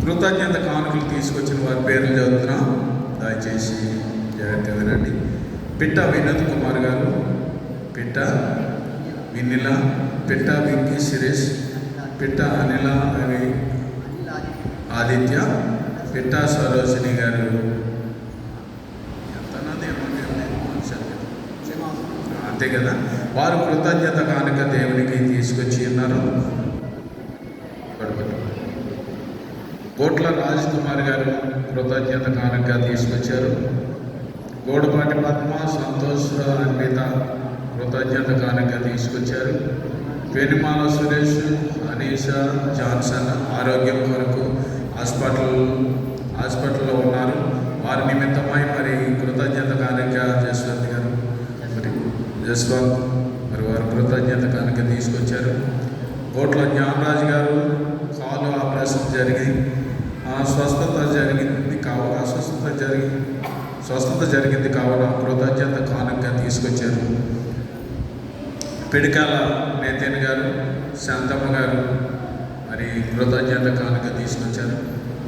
కృతజ్ఞత కానుకలు తీసుకొచ్చిన వారి పేర్లు చదువుతున్నాం, దయచేసి జాగ్రత్త వినండి. పిట్ట వినోద్ కుమార్ గారు, పిట్ట వినిల, పిట్ట వెంకీ సురేష్, పిట్ట అనిల ఆదిత్య, పిట్ట సరోజిని గారు. అంతే కదా. వారు కృతజ్ఞత కానుక దేవునికి తీసుకొచ్చి ఉన్నారు. కోట్ల రాజ్ కుమార్ గారు కృతజ్ఞత కానుక తీసుకొచ్చారు. గోడపాటి పద్మ, సంతోష్, అన్విత కృతజ్ఞత కానుక తీసుకొచ్చారు. పెనుమాల సురేష్, అనీషా, జాన్సన్ ఆరోగ్యం కొరకు హాస్పిటల్లో ఉన్నారు. వారి నిమిత్తమై మరి కృతజ్ఞత కానుక జస్వంత్ గారు, మరి వారు కృతజ్ఞత కానుక తీసుకొచ్చారు. కోట్ల జ్ఞానరాజు గారు కాలు ఆపరేషన్ జరిగి స్వస్థత జరిగింది కావున కృతజ్ఞత కానుక తీసుకొచ్చారు. పిడికాల నేతన్ గారు, శాంతమ్మ గారు మరి కృతజ్ఞత కానుక తీసుకొచ్చారు.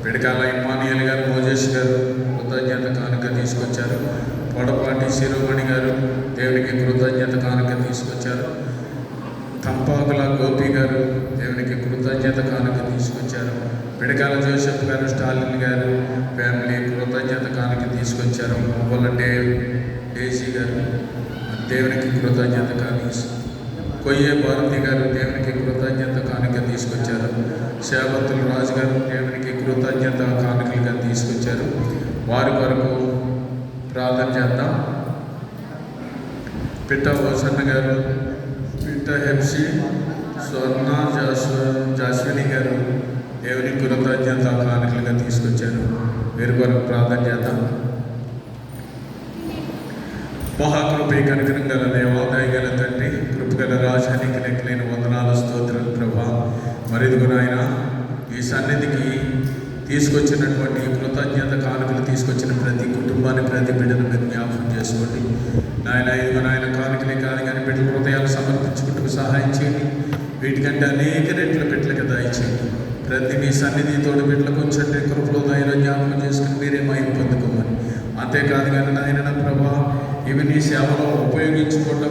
పిడికాల ఇమ్మానియల్ గారు, మోజేష్ గారు కృతజ్ఞత కానుక తీసుకొచ్చారు. పొడపాటి శిరోమణి గారు దేవునికి కృతజ్ఞత కానుక తీసుకొచ్చారు. తంపాకుల గోపి గారు దేవునికి కృతజ్ఞత కానుక తీసుకొచ్చారు. పిడకాల జోసెఫ్ గారు, స్టాలిన్ గారు ఫ్యామిలీ కృతజ్ఞత కానుక తీసుకొచ్చారు. వాళ్ళ డేసీ గారు దేవునికి కృతజ్ఞత కానుక, కొయ్యే భారతి గారు దేవునికి కృతజ్ఞత కానుక తీసుకొచ్చారు. సేవతులు రాజు గారు దేవునికి కృతజ్ఞత కానుకలుగా తీసుకొచ్చారు. వారి కొరకు ప్రార్థన చేద్దాం. పిట్ట వసన్న గారు, పిట్ట హెప్సి, స్వర్ణ జాస్విని గారు దేవుని కృతజ్ఞత కానుకలుగా తీసుకొచ్చారు. వీరి కొరకు ప్రార్థన చేద్దాం. మహాకృపే కనికరం గల దేవా, దయగల తండ్రి, కృపగల రాజానికి లెక్కలేని వందనాలు, స్తోత్రాలు ప్రభా. మరి ఇదిగో నాయన, ఈ సన్నిధికి తీసుకొచ్చినటువంటి కృతజ్ఞత కానుకలు తీసుకొచ్చిన ప్రతి కుటుంబాన్ని, ప్రతి బిడ్డను మీరు జ్ఞాపకం చేసుకోండి నాయన. ఇదిగో నాయన, కానుకలే కాదు కానీ బిడ్డల హృదయాలు సమర్పించుకుంటూ సహాయం చేయండి. వీటికంటే అనేక రెట్ల బిడ్డలకు దయచేయండి. ప్రతి మీ సన్నిధి తోడు బిడ్డలకు వచ్చే కృపలో దయలో జ్ఞాపకం చేసుకుని మీరే మహిమ పొందుకోమని. అంతేకాదు కానీ నాయన ప్రభా, ఇవి నీ సేవలో ఉపయోగించుకోవడం